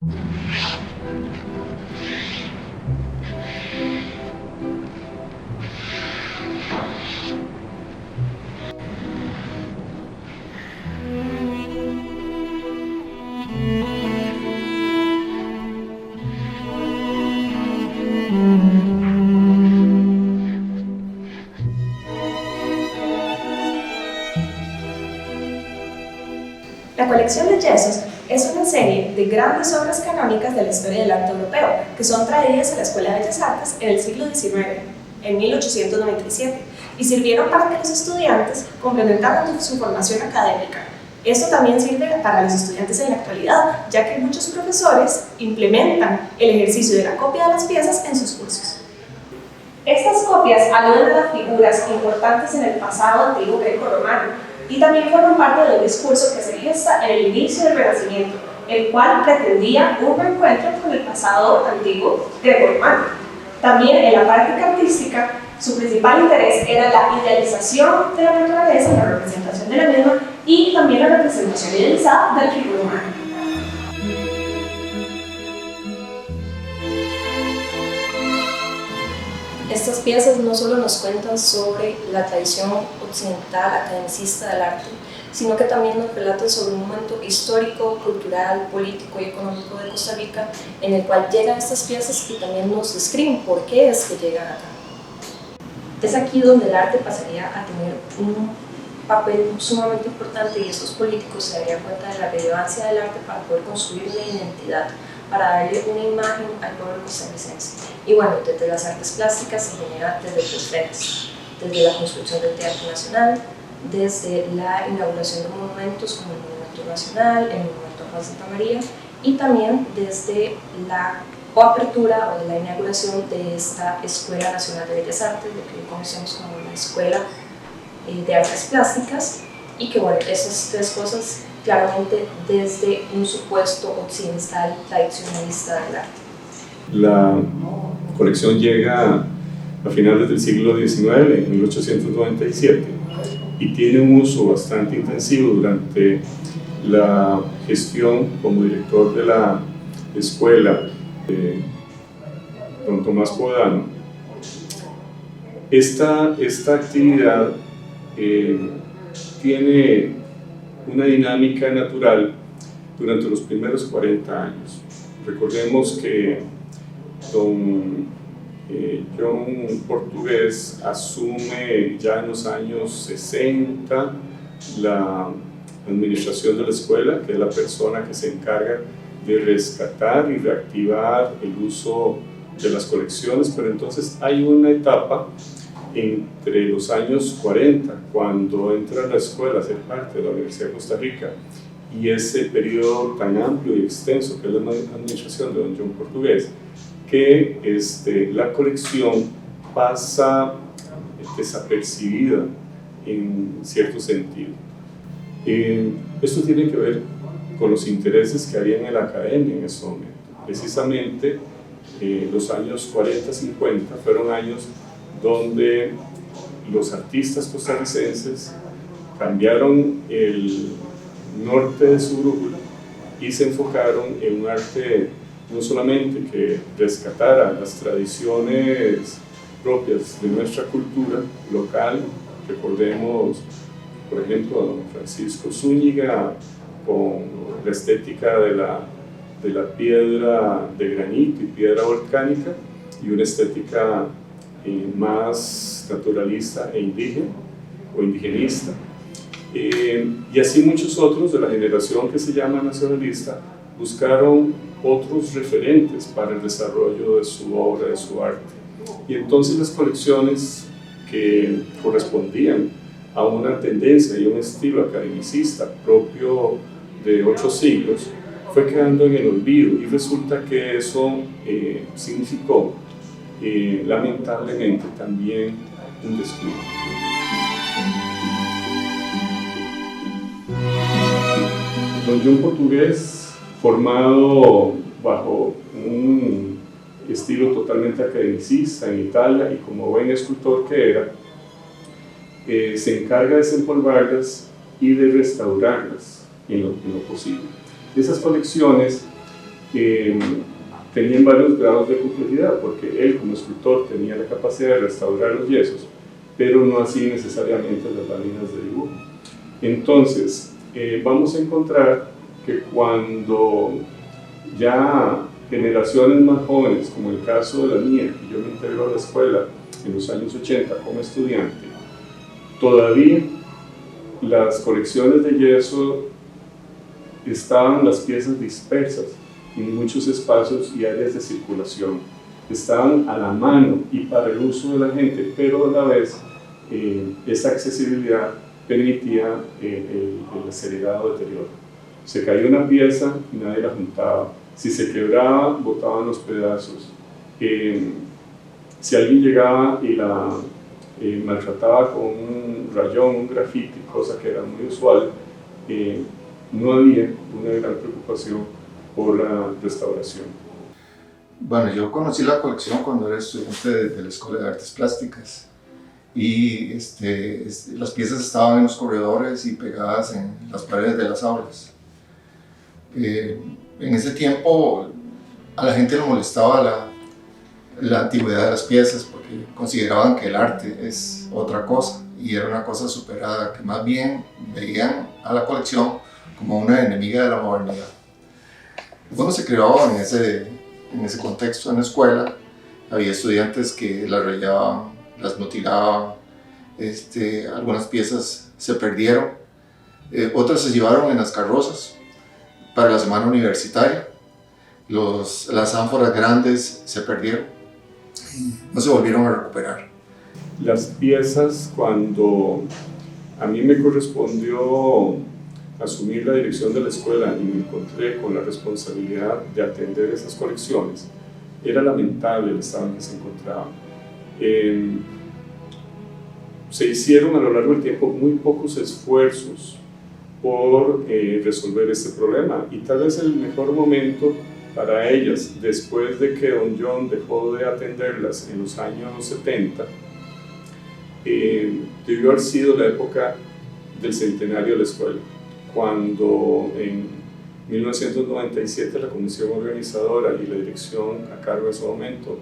La colección de yesos es una serie de grandes obras canónicas de la historia del arte europeo que son traídas a la Escuela de Bellas Artes en el siglo XIX, en 1897, y sirvieron para que los estudiantes complementaran su formación académica. Esto también sirve para los estudiantes en la actualidad, ya que muchos profesores implementan el ejercicio de la copia de las piezas en sus cursos. Estas copias aluden a figuras importantes en el pasado antiguo greco-romano, y también forman parte del discurso que se gesta en el inicio del Renacimiento, el cual pretendía un reencuentro con el pasado antiguo greco-romano. También en la práctica artística, su principal interés era la idealización de la naturaleza, la representación de la misma y también la representación idealizada del figura humana. Estas piezas no solo nos cuentan sobre la tradición occidental academicista del arte, sino que también nos relatan sobre un momento histórico, cultural, político y económico de Costa Rica en el cual llegan estas piezas y también nos describen por qué es que llegan acá. Es aquí donde el arte pasaría a tener un papel sumamente importante y estos políticos se darían cuenta de la relevancia del arte para poder construir una identidad, para darle una imagen al pueblo costarricense. Y bueno, desde las artes plásticas se genera desde tres frentes, desde la construcción del Teatro Nacional, desde la inauguración de monumentos como el Monumento Nacional, el Monumento a Santa María, y también desde la apertura o de la inauguración de esta Escuela Nacional de Bellas Artes, lo que conocemos como la Escuela de Artes Plásticas, y que bueno, esas tres cosas claramente desde un supuesto occidental tradicionalista del arte. La colección llega a finales del siglo XIX, en 1897, y tiene un uso bastante intensivo durante la gestión como director de la escuela de don Tomás Podano. Esta actividad tiene una dinámica natural durante los primeros 40 años. Recordemos que don John Portugués asume ya en los años 60 la administración de la escuela, que es la persona que se encarga de rescatar y reactivar el uso de las colecciones, pero entonces hay una etapa entre los años 40, cuando entra a la escuela a ser parte de la Universidad de Costa Rica, y ese periodo tan amplio y extenso que es la administración de don John Portugués, que la colección pasa desapercibida en cierto sentido. Esto tiene que ver con los intereses que había en la academia en ese momento. Precisamente los años 40-50 fueron años donde los artistas costarricenses cambiaron el norte de su brújula y se enfocaron en un arte no solamente que rescatara las tradiciones propias de nuestra cultura local. Recordemos, por ejemplo, a don Francisco Zúñiga con la estética de la piedra de granito y piedra volcánica, y una estética más naturalista e indígena o indigenista, y así muchos otros de la generación que se llama nacionalista buscaron otros referentes para el desarrollo de su obra, de su arte, y entonces las colecciones que correspondían a una tendencia y un estilo academicista propio de 8 siglos fue quedando en el olvido, y resulta que eso significó lamentablemente también un descuido. Don John Portugués, formado bajo un estilo totalmente academicista en Italia y como buen escultor que era, se encarga de desempolvarlas y de restaurarlas en lo posible. Esas colecciones tenían varios grados de complejidad, porque él como escultor tenía la capacidad de restaurar los yesos, pero no así necesariamente las láminas de dibujo. Entonces, vamos a encontrar que cuando ya generaciones más jóvenes, como el caso de la mía, que yo me integré a la escuela en los años 80 como estudiante, todavía las colecciones de yeso estaban las piezas dispersas en muchos espacios y áreas de circulación. Estaban a la mano y para el uso de la gente, pero a la vez esa accesibilidad permitía el acelerado deterioro. Se caía una pieza y nadie la juntaba. Si se quebraba, botaban los pedazos. Si alguien llegaba y la maltrataba con un rayón, un grafiti, cosa que era muy usual, no había una gran preocupación por la restauración. Bueno, yo conocí la colección cuando era estudiante de la Escuela de Artes Plásticas y las piezas estaban en los corredores y pegadas en las paredes de las aulas. En ese tiempo a la gente le molestaba la antigüedad de las piezas porque consideraban que el arte es otra cosa y era una cosa superada, que más bien veían a la colección como una enemiga de la modernidad. Cuando se creó en ese contexto en la escuela, había estudiantes que las rayaban, las mutilaban, algunas piezas se perdieron, otras se llevaron en las carrozas para la semana universitaria, las ánforas grandes se perdieron, no se volvieron a recuperar. Las piezas, cuando a mí me correspondió asumir la dirección de la escuela y me encontré con la responsabilidad de atender esas colecciones, era lamentable el estado en que se encontraban. Se hicieron a lo largo del tiempo muy pocos esfuerzos por resolver este problema y tal vez el mejor momento para ellas, después de que don John dejó de atenderlas en los años 70, debió haber sido la época del centenario de la escuela, cuando en 1997 la comisión organizadora y la dirección a cargo en ese momento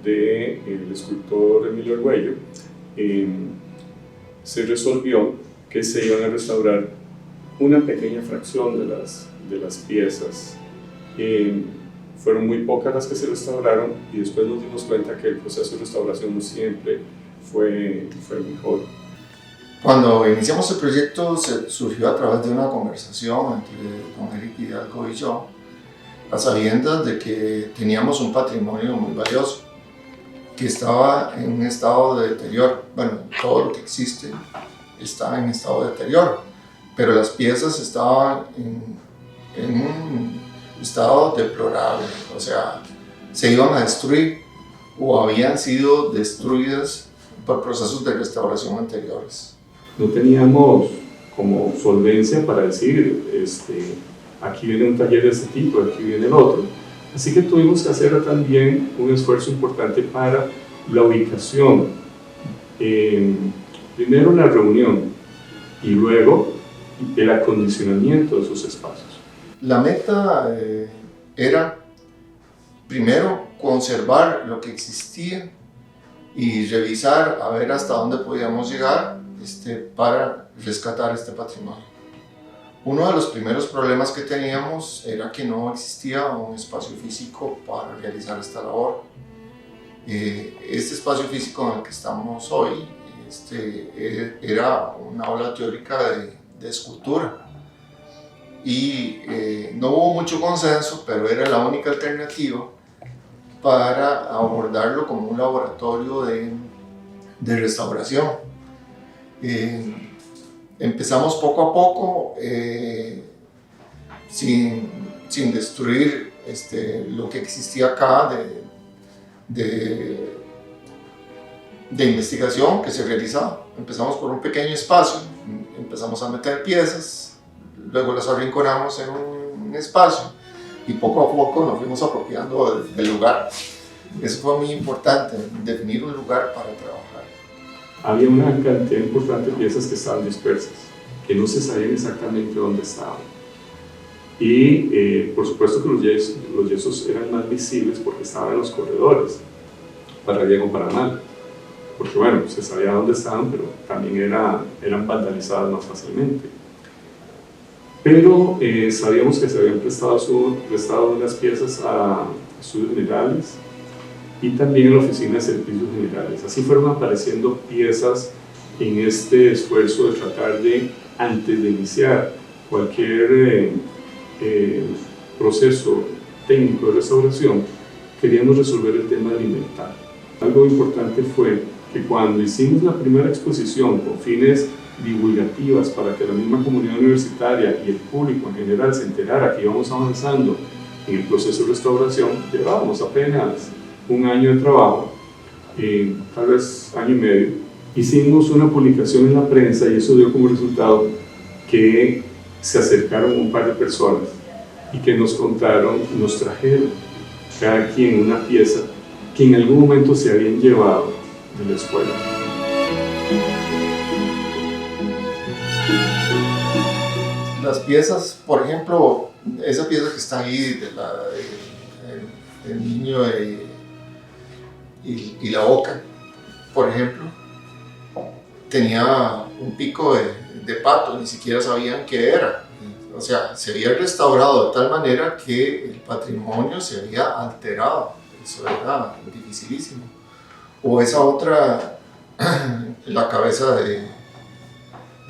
del escultor Emilio Argüello se resolvió que se iban a restaurar una pequeña fracción de las piezas. Fueron muy pocas las que se restauraron y después nos dimos cuenta que el proceso de restauración no siempre fue mejor. Cuando iniciamos el proyecto surgió a través de una conversación entre don Eric Hidalgo y yo, a sabiendas de que teníamos un patrimonio muy valioso, que estaba en un estado de deterioro. Bueno, todo lo que existe está en estado de deterioro, pero las piezas estaban en un estado deplorable, o sea, se iban a destruir o habían sido destruidas por procesos de restauración anteriores. No teníamos como solvencia para decir, aquí viene un taller de este tipo, aquí viene el otro. Así que tuvimos que hacer también un esfuerzo importante para la ubicación. Primero la reunión y luego el acondicionamiento de esos espacios. La meta era primero conservar lo que existía y revisar a ver hasta dónde podíamos llegar para rescatar este patrimonio. Uno de los primeros problemas que teníamos era que no existía un espacio físico para realizar esta labor. Este espacio físico en el que estamos hoy era una aula teórica de escultura y no hubo mucho consenso, pero era la única alternativa para abordarlo como un laboratorio de restauración. Empezamos poco a poco, sin destruir lo que existía acá de investigación que se realizaba. Empezamos por un pequeño espacio, empezamos a meter piezas, luego las arrinconamos en un espacio y poco a poco nos fuimos apropiando del lugar. Eso fue muy importante, definir un lugar para trabajar. Había una cantidad importante de piezas que estaban dispersas, que no se sabía exactamente dónde estaban. y por supuesto que los yesos eran más visibles porque estaban en los corredores, para bien o para mal, porque bueno, se sabía dónde estaban, pero también eran vandalizadas más fácilmente. Pero sabíamos que se habían prestado unas piezas a estudios generales y también en la oficina de servicios generales. Así fueron apareciendo piezas en este esfuerzo de tratar de, antes de iniciar cualquier proceso técnico de restauración, queríamos resolver el tema del inventario. Algo importante fue que cuando hicimos la primera exposición con fines divulgativas para que la misma comunidad universitaria y el público en general se enterara que íbamos avanzando en el proceso de restauración, llevábamos apenas un año de trabajo, tal vez año y medio. Hicimos una publicación en la prensa y eso dio como resultado que se acercaron un par de personas y que nos contaron, nos trajeron cada quien una pieza que en algún momento se habían llevado de la escuela. Las piezas, por ejemplo, esa pieza que está ahí del niño y la boca, por ejemplo, tenía un pico de pato, ni siquiera sabían qué era. O sea, se había restaurado de tal manera que el patrimonio se había alterado. Eso era dificilísimo. O esa otra, la cabeza de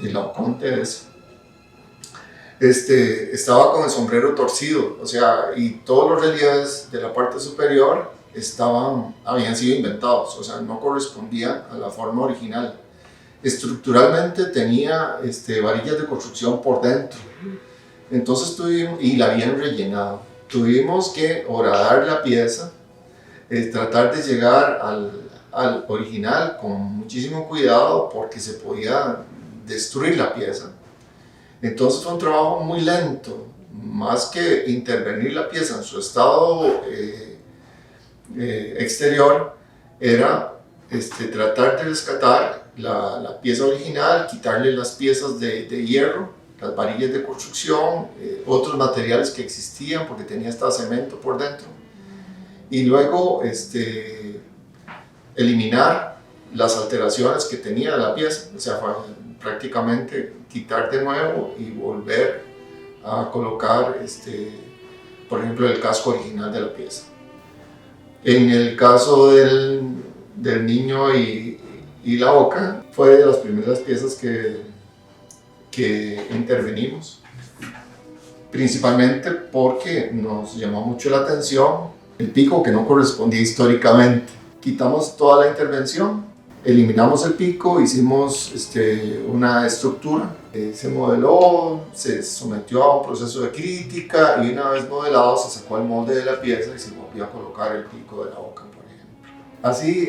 Laoconte, estaba con el sombrero torcido, o sea, y todos los relieves de la parte superior habían sido inventados, o sea, no correspondían a la forma original. Estructuralmente tenía varillas de construcción por dentro, entonces y la habían rellenado. Tuvimos que horadar la pieza, tratar de llegar al original con muchísimo cuidado porque se podía destruir la pieza. Entonces fue un trabajo muy lento, más que intervenir la pieza en su estado exterior, era tratar de rescatar la pieza original, quitarle las piezas de hierro, las varillas de construcción, otros materiales que existían porque tenía hasta cemento por dentro, y luego eliminar las alteraciones que tenía la pieza, o sea, prácticamente quitar de nuevo y volver a colocar, por ejemplo, el casco original de la pieza. En el caso del niño y la boca, fue de las primeras piezas que intervenimos, principalmente porque nos llamó mucho la atención el pico que no correspondía históricamente. Quitamos toda la intervención, eliminamos el pico, hicimos una estructura, se modeló, se sometió a un proceso de crítica y una vez modelado se sacó el molde de la pieza y se volvió a colocar el pico de la boca, por ejemplo. Así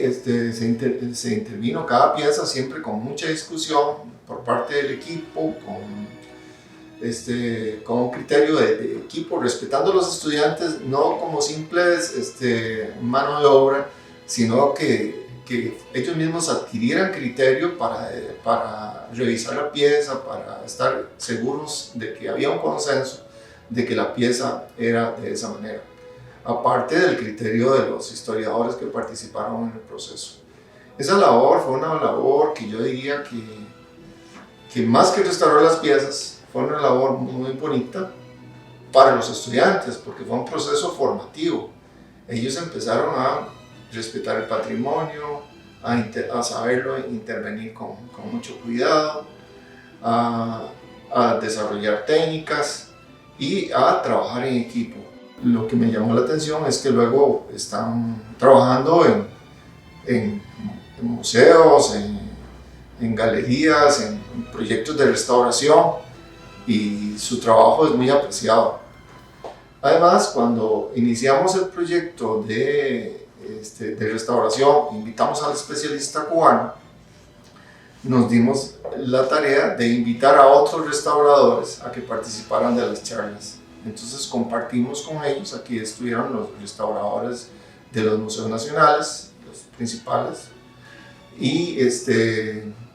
se intervino cada pieza siempre con mucha discusión por parte del equipo, con un criterio de equipo, respetando a los estudiantes, no como simples mano de obra, sino que ellos mismos adquirieran criterio para revisar la pieza, para estar seguros de que había un consenso de que la pieza era de esa manera, aparte del criterio de los historiadores que participaron en el proceso. Esa labor fue una labor que yo diría que más que restaurar las piezas, fue una labor muy bonita para los estudiantes, porque fue un proceso formativo. Ellos empezaron a respetar el patrimonio, a saberlo intervenir con mucho cuidado, a desarrollar técnicas y a trabajar en equipo. Lo que me llamó la atención es que luego están trabajando en museos, en galerías, en proyectos de restauración, y su trabajo es muy apreciado. Además, cuando iniciamos el proyecto de restauración, invitamos al especialista cubano, nos dimos la tarea de invitar a otros restauradores a que participaran de las charlas. Entonces compartimos con ellos, aquí estuvieron los restauradores de los museos nacionales, los principales, y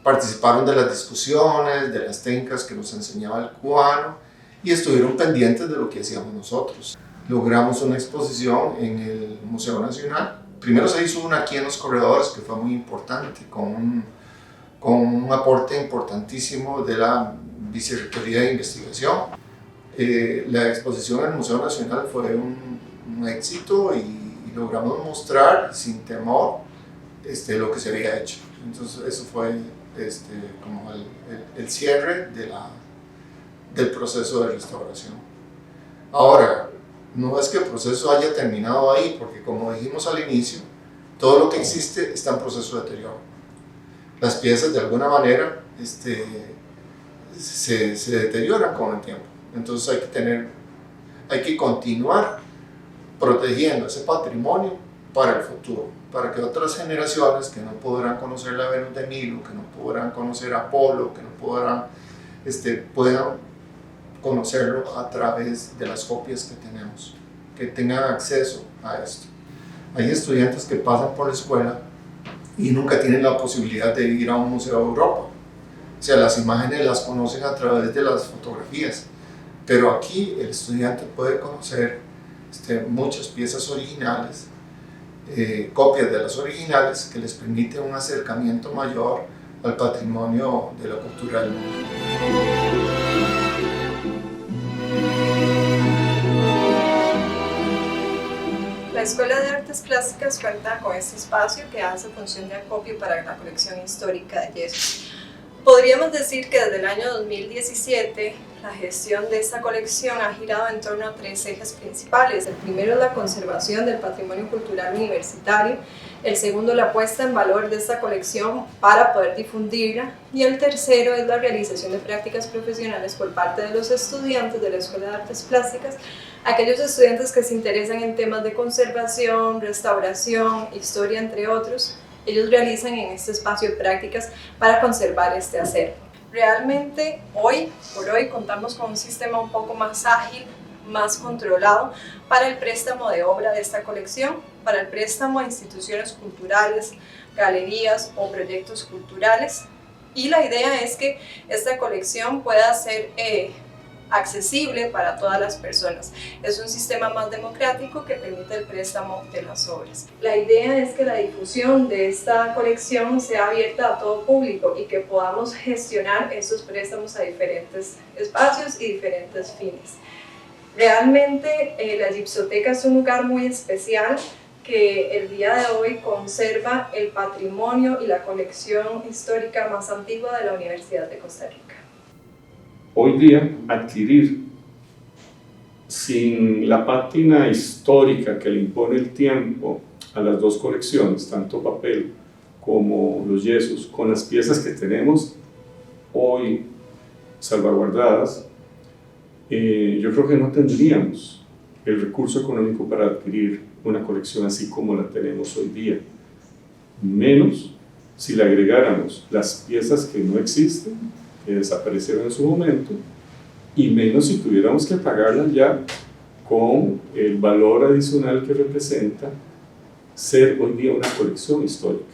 participaron de las discusiones, de las técnicas que nos enseñaba el cubano, y estuvieron pendientes de lo que hacíamos nosotros. Logramos una exposición en el Museo Nacional. Primero se hizo una aquí en los corredores, que fue muy importante, con un aporte importantísimo de la Vicerrectoría de Investigación. La exposición en el Museo Nacional fue un éxito y logramos mostrar sin temor lo que se había hecho. Entonces eso fue como el cierre del proceso de restauración. Ahora, no es que el proceso haya terminado ahí, porque como dijimos al inicio, todo lo que existe está en proceso de deterioro. Las piezas de alguna manera se deterioran con el tiempo. Entonces hay que continuar protegiendo ese patrimonio para el futuro, para que otras generaciones que no podrán conocer la Venus de Milo, que no podrán conocer Apolo, que no podrán, puedan conocerlo a través de las copias que tenemos, que tengan acceso a esto. Hay estudiantes que pasan por la escuela y nunca tienen la posibilidad de ir a un museo de Europa. O sea, las imágenes las conocen a través de las fotografías, pero aquí el estudiante puede conocer muchas piezas originales, copias de las originales, que les permite un acercamiento mayor al patrimonio de la cultura del mundo. La Escuela de Artes Plásticas cuenta con este espacio que hace función de acopio para la colección histórica de yesos. Podríamos decir que desde el año 2017 la gestión de esta colección ha girado en torno a 3 ejes principales. El primero es la conservación del patrimonio cultural universitario, el segundo la puesta en valor de esta colección para poder difundirla y el tercero es la realización de prácticas profesionales por parte de los estudiantes de la Escuela de Artes Plásticas, aquellos estudiantes que se interesan en temas de conservación, restauración, historia, entre otros. Ellos realizan en este espacio prácticas para conservar este acervo. Realmente, hoy por hoy, contamos con un sistema un poco más ágil, más controlado para el préstamo de obra de esta colección, para el préstamo a instituciones culturales, galerías o proyectos culturales. Y la idea es que esta colección pueda ser accesible para todas las personas. Es un sistema más democrático que permite el préstamo de las obras. La idea es que la difusión de esta colección sea abierta a todo público y que podamos gestionar esos préstamos a diferentes espacios y diferentes fines. Realmente la Gipsoteca es un lugar muy especial que el día de hoy conserva el patrimonio y la colección histórica más antigua de la Universidad de Costa Rica. Hoy día, adquirir sin la pátina histórica que le impone el tiempo a las dos colecciones, tanto papel como los yesos, con las piezas que tenemos hoy salvaguardadas, yo creo que no tendríamos el recurso económico para adquirir una colección así como la tenemos hoy día, menos si le agregáramos las piezas que no existen, que desaparecieron en su momento, y menos si tuviéramos que pagarlas ya con el valor adicional que representa ser hoy día una colección histórica.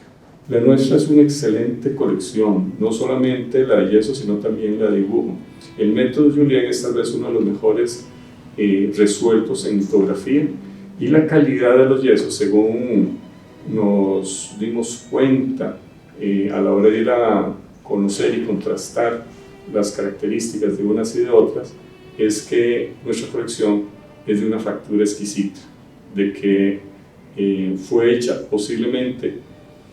La nuestra es una excelente colección, no solamente la de yeso, sino también la de dibujo. El método Julián es tal vez uno de los mejores resueltos en litografía, y la calidad de los yesos, según nos dimos cuenta a la hora de ir a conocer y contrastar las características de unas y de otras, es que nuestra colección es de una factura exquisita, de que fue hecha posiblemente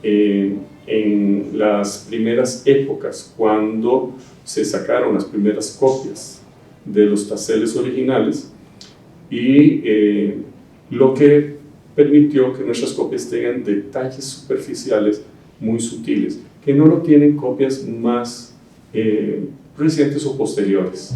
en las primeras épocas, cuando se sacaron las primeras copias de los taseles originales, y lo que permitió que nuestras copias tengan detalles superficiales muy sutiles, que no lo tienen copias más recientes o posteriores.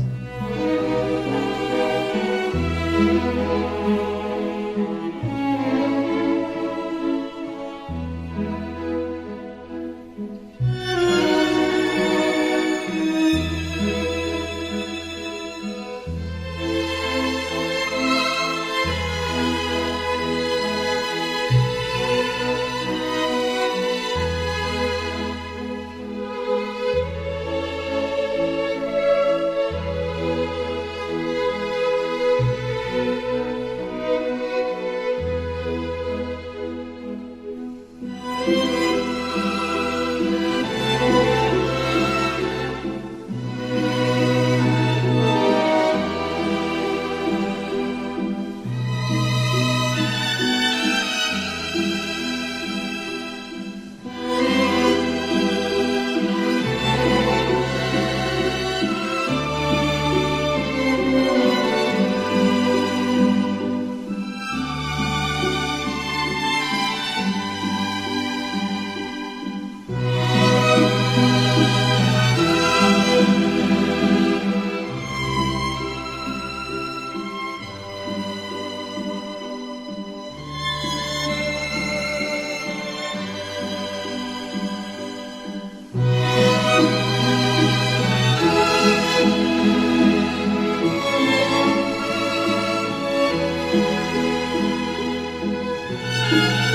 Thank you.